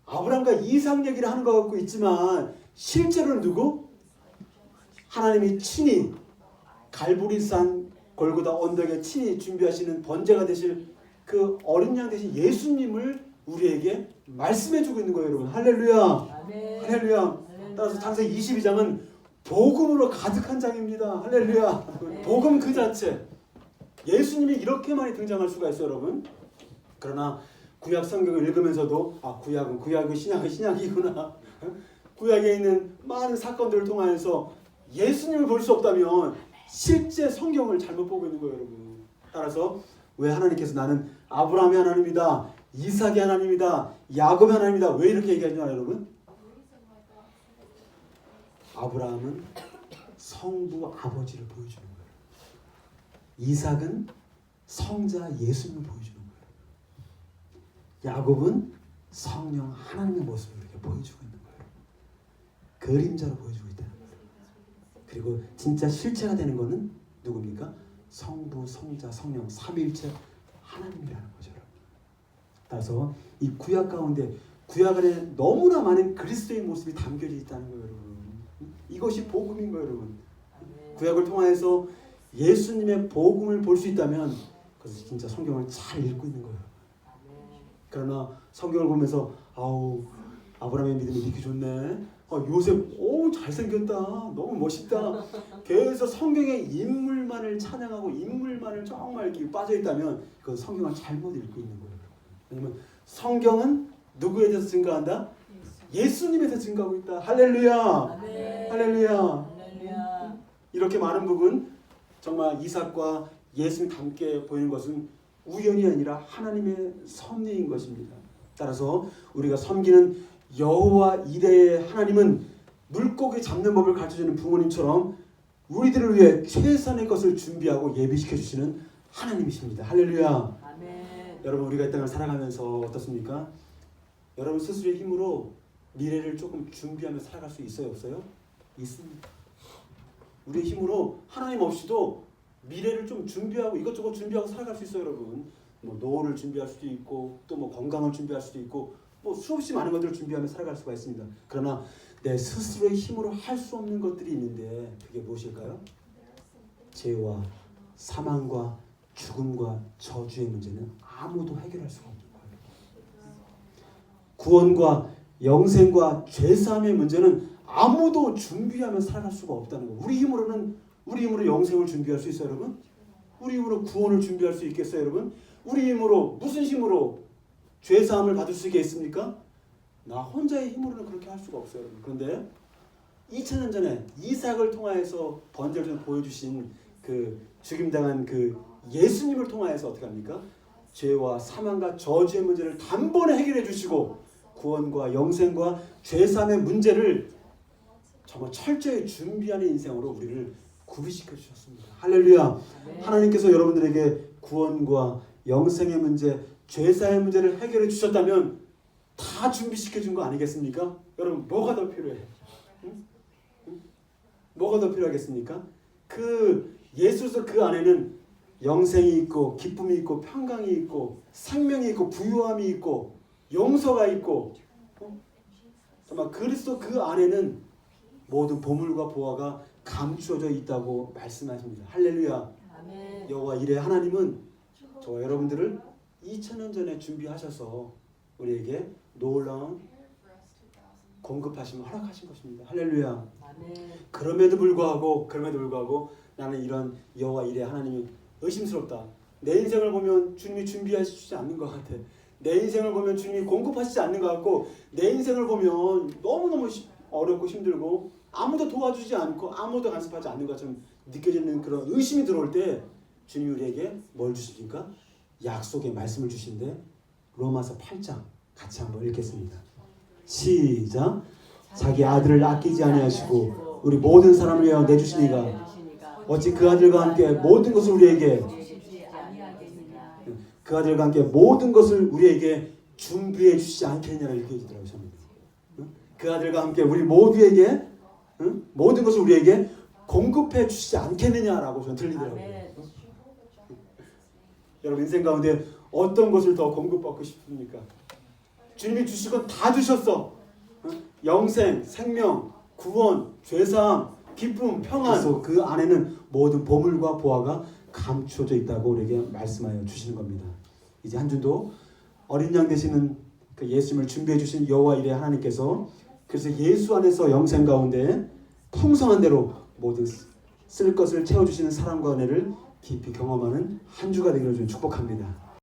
아브라함과 이삭 얘기를 하는 것 같고 있지만 실제로는 누구? 하나님이 친히 갈보리산 골고다 언덕에 친히 준비하시는 번제가 되실 그 어린 양 되신 예수님을 우리에게 말씀해주고 있는 거예요, 여러분. 할렐루야. 아멘. 할렐루야. 따라서 창세기 22장은 복음으로 가득한 장입니다. 할렐루야. 아멘. 복음 그 자체. 예수님이 이렇게 많이 등장할 수가 있어요, 여러분. 그러나 구약 성경을 읽으면서도 구약은 구약이고 신약은 신약이구나. 구약에 있는 많은 사건들을 통하여서 예수님을 볼 수 없다면 실제 성경을 잘못 보고 있는 거예요, 여러분. 따라서 왜 하나님께서 나는 아브라함의 하나님이다, 이삭의 하나님이다, 야곱의 하나님이다 왜 이렇게 얘기하냐, 여러분? 아브라함은 성부 아버지를 보여주는 거예요. 이삭은 성자 예수님을 보여주는 거예요. 야곱은 성령 하나님의 모습을 이렇게 보여주고 있는 거예요. 그림자로 보여주고 있다는 거예요. 그리고 진짜 실체가 되는 것은 누굽니까? 성부, 성자, 성령, 삼위일체 하나님이라는 거죠. 따라서 이 구약 가운데 구약 안에 너무나 많은 그리스도의 모습이 담겨져 있다는 거예요, 여러분. 이것이 복음인 거예요, 여러분. 구약을 통해서 예수님의 복음을 볼 수 있다면 그것은 진짜 성경을 잘 읽고 있는 거예요. 그러나 성경을 보면서 아브라함의 믿음이 이렇게 좋네. 요셉 잘생겼다. 너무 멋있다. 계속 성경의 인물만을 찬양하고 인물만을 정말 이렇게 빠져있다면 그건 성경을 잘못 읽고 있는 거예요. 왜냐면 성경은 누구에 대해서 증거한다? 예수님에 대해서 증거하고 있다. 할렐루야. 네. 할렐루야. 할렐루야. 이렇게 많은 부분 정말 이삭과 예수님이 함께 보이는 것은 우연이 아니라 하나님의 섭리인 것입니다. 따라서 우리가 섬기는 여호와 이레의 하나님은 물고기 잡는 법을 가르쳐주는 부모님처럼 우리들을 위해 최선의 것을 준비하고 예비시켜 주시는 하나님이십니다. 할렐루야. 아멘. 여러분 우리가 이 땅을 살아가면서 어떻습니까? 여러분 스스로의 힘으로 미래를 조금 준비하며 살아갈 수 있어요, 없어요? 있습니다. 우리의 힘으로 하나님 없이도 미래를 좀 준비하고 이것저것 준비하고 살아갈 수 있어요, 여러분. 뭐 노후를 준비할 수도 있고 또 뭐 건강을 준비할 수도 있고 뭐 수없이 많은 것들을 준비하며 살아갈 수가 있습니다. 그러나 내 스스로의 힘으로 할 수 없는 것들이 있는데 그게 무엇일까요? 죄와 사망과 죽음과 저주의 문제는 아무도 해결할 수가 없는 거예요. 구원과 영생과 죄사함의 문제는 아무도 준비하며 살아갈 수가 없다는 거예요. 우리 힘으로 영생을 준비할 수 있어요, 여러분? 우리 힘으로 구원을 준비할 수 있겠어요, 여러분? 우리 힘으로 무슨 힘으로 죄사함을 받을 수 있겠습니까? 나 혼자의 힘으로는 그렇게 할 수가 없어요, 여러분. 그런데 2000년 전에 이삭을 통하여서 번제를 보여주신 그 죽임당한 그 예수님을 통하여서 어떻게 합니까? 죄와 사망과 저주의 문제를 단번에 해결해 주시고 구원과 영생과 죄사함의 문제를 정말 철저히 준비하는 인생으로 우리를 구비시켜 주셨습니다. 할렐루야. 네. 하나님께서 여러분들에게 구원과 영생의 문제, 죄사의 문제를 해결해 주셨다면 다 준비시켜 준 거 아니겠습니까? 여러분 뭐가 더 필요해? 응? 뭐가 더 필요하겠습니까? 그 예수서 그 안에는 영생이 있고 기쁨이 있고 평강이 있고 생명이 있고 부유함이 있고 용서가 있고 정말 그리스도 그 안에는 모든 보물과 보화가 감추어져 있다고 말씀하십니다. 할렐루야. 아멘. 여호와 이레 하나님은 저와 여러분들을 2000년 전에 준비하셔서 우리에게 놀라운 공급하시면 허락하신 것입니다. 할렐루야. 아멘. 그럼에도 불구하고 나는 이런 여호와 이레 하나님이 의심스럽다. 내 인생을 보면 주님이 준비하시지 않는 것 같아. 내 인생을 보면 주님이 공급하시지 않는 것 같고, 내 인생을 보면 너무너무 어렵고 힘들고 아무도 도와주지 않고 아무도 간섭하지 않는 것처럼 느껴지는 그런 의심이 들어올 때 주님이 우리에게 뭘 주십니까? 약속의 말씀을 주신데, 로마서 8장 같이 한번 읽겠습니다. 시작. 자기 아들을 아끼지 아니하시고 우리 모든 사람을 위하여 내주시니가 어찌 그 아들과 함께 모든 것을 우리에게 준비해 주시지 않겠느냐 이렇게 얘기더라고요. 그 아들과 함께 우리 모두에게 모든 것을 우리에게 공급해 주시지 않겠느냐라고 저는 들리더라고요. 여러분 인생 가운데 어떤 것을 더 공급받고 싶습니까? 주님이 주실 건 다 주셨어. 영생, 생명, 구원, 죄사함, 기쁨, 평안. 그 안에는 모든 보물과 보화가 감추어져 있다고 우리에게 말씀하여 주시는 겁니다. 이제 한 주도 어린 양 되시는 그 예수님을 준비해 주신 여호와 이레 하나님께서 그래서 예수 안에서 영생 가운데 풍성한 대로 모든 쓸 것을 채워주시는 사랑과 은혜를 깊이 경험하는 한 주가 되기를 좀 축복합니다.